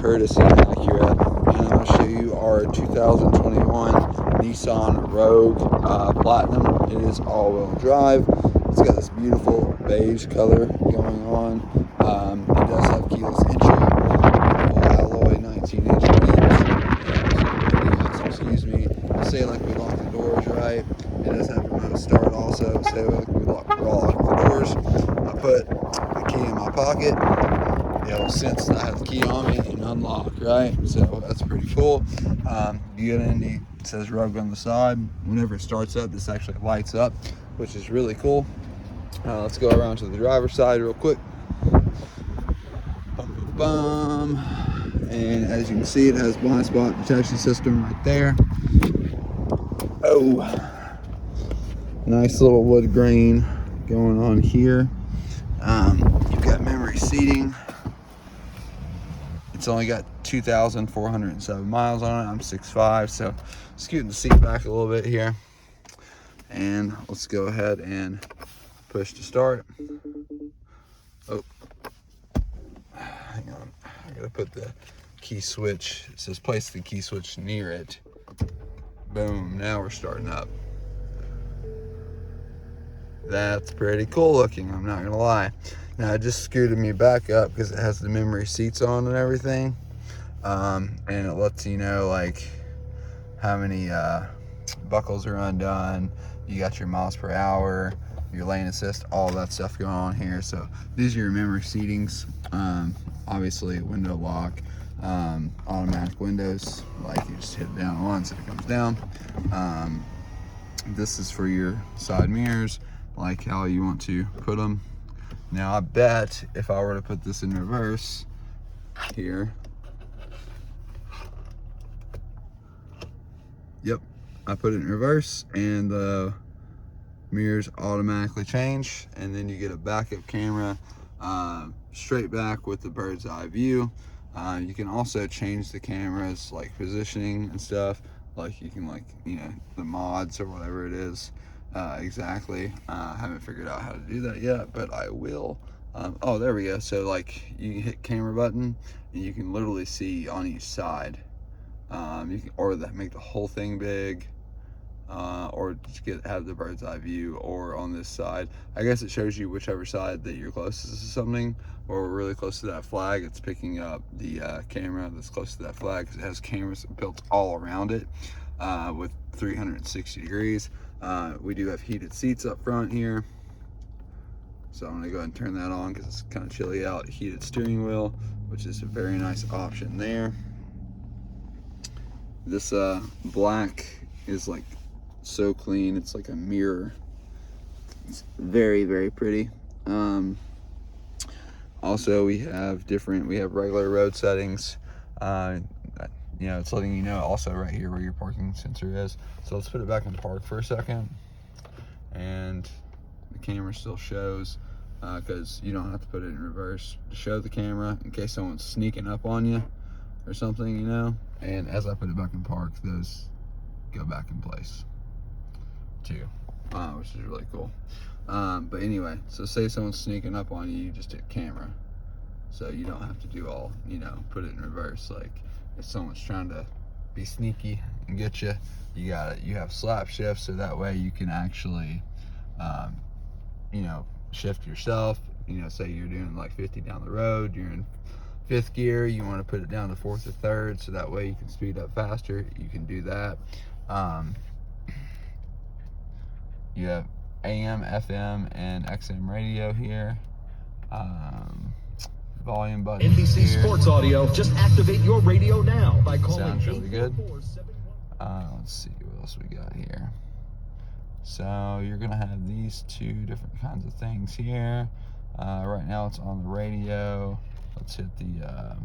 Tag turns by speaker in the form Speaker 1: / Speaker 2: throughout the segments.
Speaker 1: courtesy accurate. And I'll show you our 2021 Nissan Rogue Platinum. It is all-wheel drive. It's got this beautiful beige color going on. It does have keyless entry, beautiful alloy 19-inch rims. Excuse me. Say like we lock the doors, right? It does have remote start also. Say like we lock the doors. I put the key in my pocket. It'll sense that I have the key on me and unlock, right? So that's pretty cool. You get in, it says Rogue on the side. Whenever it starts up, this actually lights up, which is really cool. Let's go around to the driver's side real quick. Bum. And as you can see, it has blind spot detection system right there. Oh, nice little wood grain going on here. You've got memory seating. It's only got 2,407 miles on it. I'm 6'5", so scooting the seat back a little bit here. And let's go ahead and push to start. Oh, hang on. I gotta put the key switch. It says place the key switch near it. Boom, now we're starting up. That's pretty cool looking, I'm not gonna lie. Now it just scooted me back up because it has the memory seats on and everything. And it lets you know like how many buckles are undone. You got your miles per hour, your lane assist, all that stuff going on here. So these are your memory seatings. Obviously window lock, automatic windows, like you just hit it down once and it comes down. This is for your side mirrors, like how you want to put them. Now I bet if I were to put this in reverse here, yep, I put it in reverse and the mirrors automatically change, and then you get a backup camera straight back with the bird's eye view. You can also change the camera's like positioning and stuff, like you can like, you know, the mods or whatever it is. Exactly. I haven't figured out how to do that yet, but I will. Oh, there we go. So like you can hit camera button and you can literally see on each side. You can, or make the whole thing big, or just have the bird's eye view, or on this side. I guess it shows you whichever side that you're closest to something, or we're really close to that flag. It's picking up the camera that's close to that flag because it has cameras built all around it with 360 degrees. We do have heated seats up front here, so I'm gonna go ahead and turn that on because it's kind of chilly out. Heated steering wheel, which is a very nice option there. This black is like so clean, it's like a mirror. It's very, very pretty. Also we have regular road settings. You know, it's letting you know also right here where your parking sensor is. So let's put it back in park for a second, and the camera still shows, because you don't have to put it in reverse to show the camera in case someone's sneaking up on you or something, you know. And as I put it back in park, those go back in place too, which is really cool. But anyway, so say someone's sneaking up on you, you just hit camera, so you don't have to do all, you know, put it in reverse. Like if someone's trying to be sneaky and get you, you have slap shift, so that way you can actually you know, shift yourself. You know, say you're doing like 50 down the road, you're in 5th gear, you want to put it down to 4th or 3rd, so that way you can speed up faster. You can do that. You have AM, FM, and XM radio here. Volume button.
Speaker 2: NBC
Speaker 1: here.
Speaker 2: Sports Audio. Just activate your radio now by calling.
Speaker 1: Sounds really good. Let's see what else we got here. So you're gonna have these two different kinds of things here. Right now it's on the radio. Let's hit the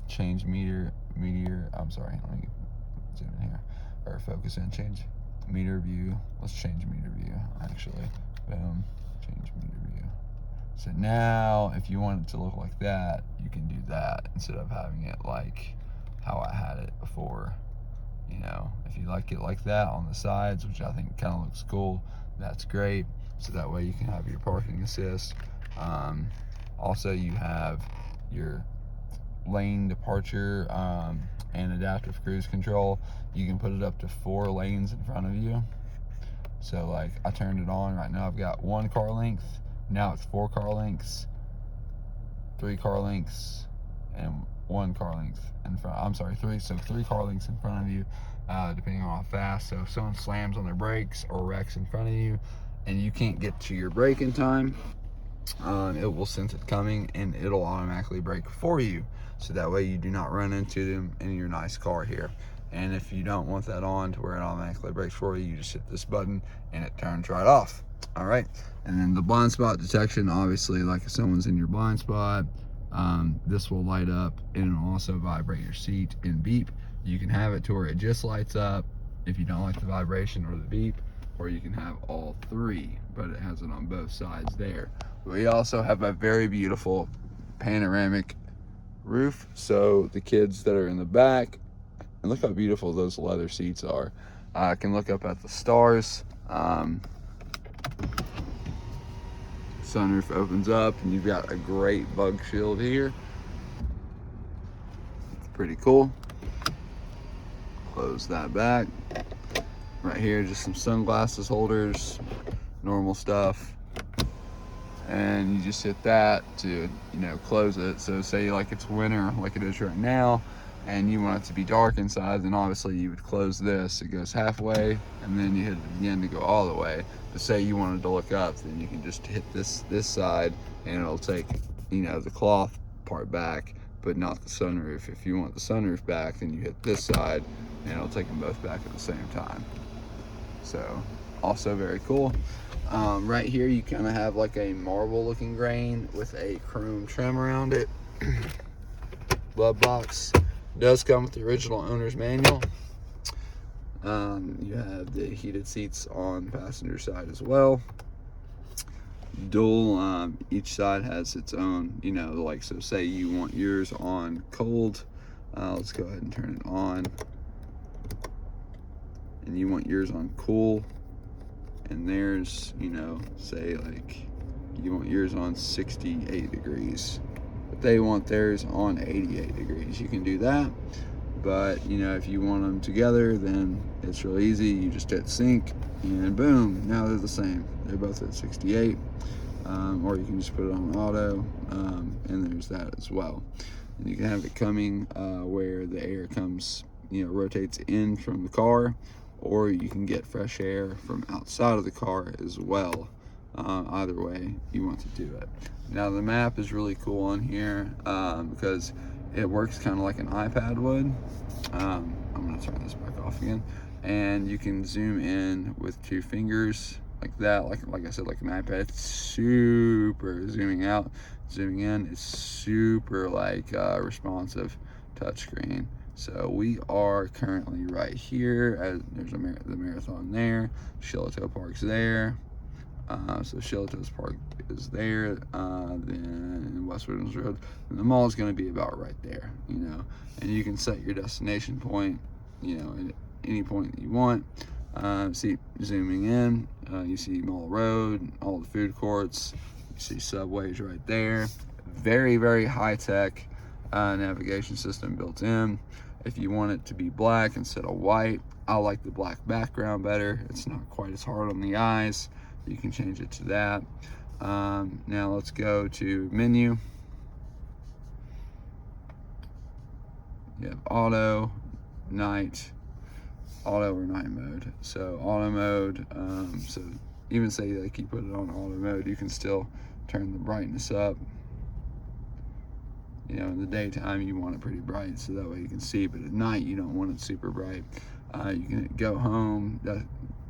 Speaker 1: change meter. I'm sorry, let me zoom in here, or focus in, change meter view. Let's change meter view, actually. Boom, change meter view. So now if you want it to look like that, you can do that instead of having it like how I had it before. You know, if you like it like that on the sides, which I think kind of looks cool, that's great. So that way you can have your parking assist. Also you have your lane departure and adaptive cruise control. You can put it up to 4 lanes in front of you. So like I turned it on right now, I've got 1 car length, now it's 4 car lengths, 3 car lengths, and 1 car length in front. I'm sorry, 3 car lengths in front of you, depending on how fast. So if someone slams on their brakes or wrecks in front of you and you can't get to your brake in time, it will sense it coming and it'll automatically brake for you, so that way you do not run into them in your nice car here. And if you don't want that on to where it automatically brakes for you, you just hit this button and it turns right off. All right, and then the blind spot detection, obviously, like if someone's in your blind spot, this will light up and it'll also vibrate your seat and beep. You can have it to where it just lights up if you don't like the vibration or the beep, or you can have all 3, but it has it on both sides there. We also have a very beautiful panoramic roof, so the kids that are in the back, and look how beautiful those leather seats are, can look up at the stars. Sunroof opens up and you've got a great bug shield here. It's pretty cool. Close that back. Right here, just some sunglasses holders, normal stuff. And you just hit that to, you know, close it. So say like it's winter like it is right now and you want it to be dark inside, then obviously you would close this. It goes halfway and then you hit it again to go all the way. But say you wanted to look up, then you can just hit this side and it'll take, you know, the cloth part back, but not the sunroof. If you want the sunroof back, then you hit this side and it'll take them both back at the same time. So also very cool. Right here you kind of have like a marble looking grain with a chrome trim around it. Glove box does come with the original owner's manual. You have the heated seats on passenger side as well. Dual, each side has its own, you know, like, so say you want yours on cold, let's go ahead and turn it on, and you want yours on cool, and there's, you know, say like you want yours on 68 degrees, but they want theirs on 88 degrees. You can do that, but you know, if you want them together, then it's real easy. You just hit sync and boom, now they're the same. They're both at 68. Or you can just put it on auto, and there's that as well. And you can have it coming where the air comes, you know, rotates in from the car, or you can get fresh air from outside of the car as well. Either way you want to do it. Now the map is really cool on here because it works kind of like an iPad would. I'm gonna turn this back off again, and you can zoom in with 2 fingers like that, like I said, like an iPad. It's super zooming out, zooming in. It's super like responsive touchscreen. So we are currently right here. There's the marathon there. Shiloh Park's there. So Shiloh Park is there. Then West Woodlands Road. And the mall is going to be about right there, you know. And you can set your destination point, you know, at any point that you want. See, zooming in, you see Mall Road, all the food courts. You see Subways right there. Very, very high-tech navigation system built in. If you want it to be black instead of white, I like the black background better. It's not quite as hard on the eyes. You can change it to that. Now let's go to menu. You have auto, night, auto or night mode. So auto mode, so even say like you put it on auto mode, you can still turn the brightness up. You know, in the daytime you want it pretty bright so that way you can see, but at night you don't want it super bright. You can go home,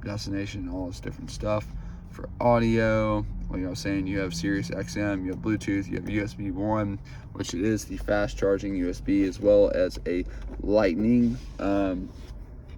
Speaker 1: destination, all this different stuff. For audio, like I was saying, you have Sirius XM, you have Bluetooth, you have USB 1, which it is the fast charging USB, as well as a Lightning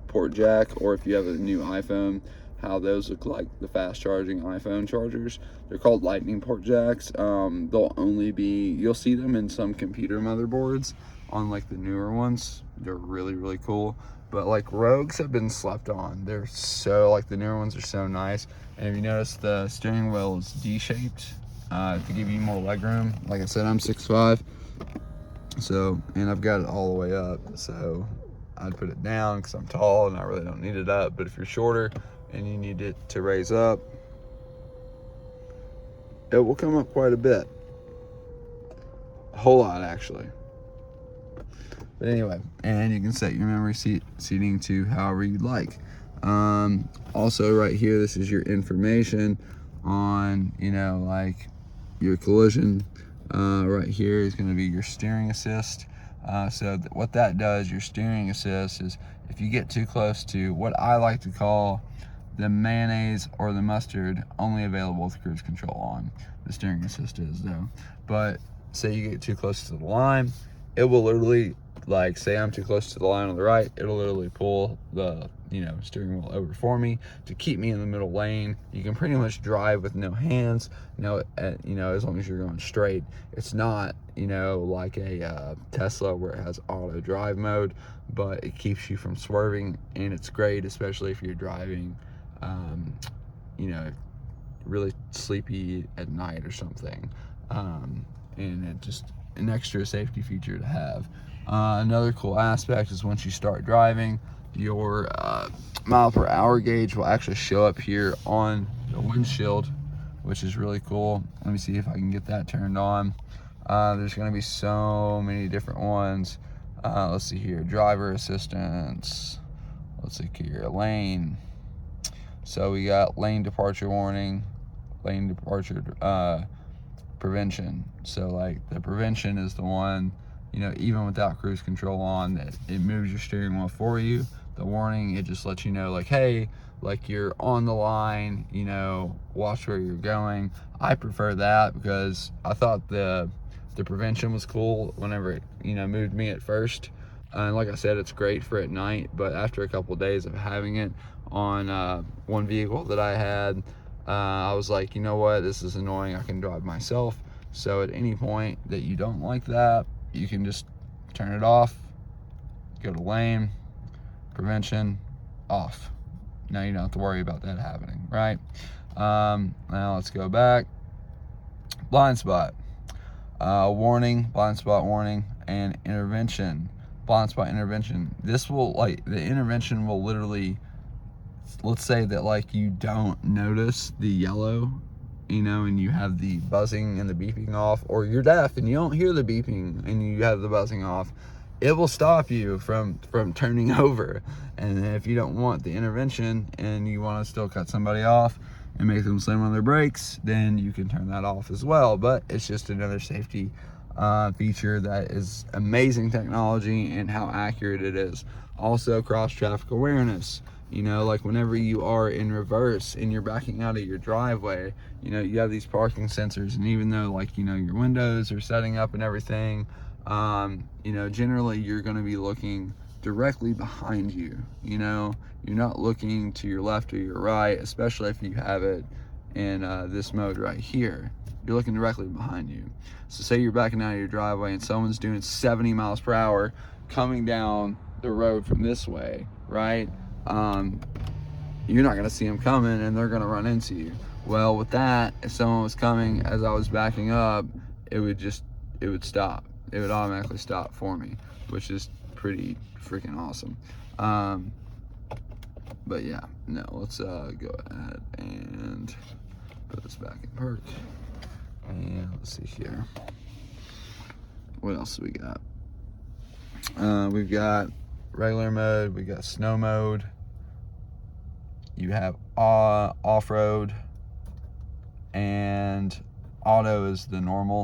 Speaker 1: port jack, or if you have a new iPhone, how those look like the fast charging iPhone chargers. They're called Lightning port jacks. They'll only be, you'll see them in some computer motherboards on like the newer ones. They're really, really cool. But like Rogues have been slept on. They're so, like the newer ones are so nice. And if you notice, the steering wheel is D-shaped to give you more legroom. Like I said, I'm 6'5", So, and I've got it all the way up, so I'd put it down because I'm tall and I really don't need it up. But if you're shorter and you need it to raise up, it will come up quite a bit. A whole lot, actually. But anyway, and you can set your memory seating to however you'd like. Also right here, this is your information on, you know, like your collision. Right here is going to be your steering assist. So what that does, your steering assist, is if you get too close to what I like to call the mayonnaise or the mustard, only available with cruise control on. The steering assist is though. But say you get too close to the line, it will literally, like say I'm too close to the line on the right, it'll literally pull the, you know, steering wheel over for me to keep me in the middle lane. You can pretty much drive with no hands, you know, as long as you're going straight. It's not, you know, like a Tesla where it has auto drive mode, but it keeps you from swerving, and it's great, especially if you're driving, you know, really sleepy at night or something. And it just an extra safety feature to have. Another cool aspect is once you start driving, your mile per hour gauge will actually show up here on the windshield, which is really cool. Let me see if I can get that turned on. There's going to be so many different ones. Let's see here, driver assistance. Let's see here, lane. So we got lane departure warning, lane departure prevention. So like the prevention is the one, you know, even without cruise control on, that it moves your steering wheel for you. The warning, it just lets you know, like, hey, like you're on the line, you know, watch where you're going. I prefer that because I thought the prevention was cool whenever it, you know, moved me at first. And like I said, it's great for at night, but after a couple of days of having it on one vehicle that I had, I was like, you know what, this is annoying. I can drive myself. So at any point that you don't like that, you can just turn it off, go to lane, prevention, off. Now you don't have to worry about that happening, right? Now let's go back. Blind spot. Warning, blind spot warning, and intervention. Blind spot intervention. This will, like, the intervention will literally, let's say that like you don't notice the yellow, you know, and you have the buzzing and the beeping off, or you're deaf and you don't hear the beeping and you have the buzzing off, it will stop you from turning over. And if you don't want the intervention and you want to still cut somebody off and make them slam on their brakes, then you can turn that off as well. But it's just another safety feature that is amazing technology, and how accurate it is. Also, cross traffic awareness. You know, like whenever you are in reverse and you're backing out of your driveway, you know, you have these parking sensors, and even though, like, you know, your windows are setting up and everything, you know, generally you're going to be looking directly behind you. You know, you're not looking to your left or your right, especially if you have it in this mode right here. You're looking directly behind you. So say you're backing out of your driveway and someone's doing 70 miles per hour coming down the road from this way, right? You're not going to see them coming, and they're going to run into you. Well, with that, if someone was coming as I was backing up, it would stop. It would automatically stop for me, which is pretty freaking awesome. But yeah, no, let's go ahead and put this back in park. And let's see here. What else do we got? We've got regular mode, we got snow mode, you have off-road, and auto is the normal.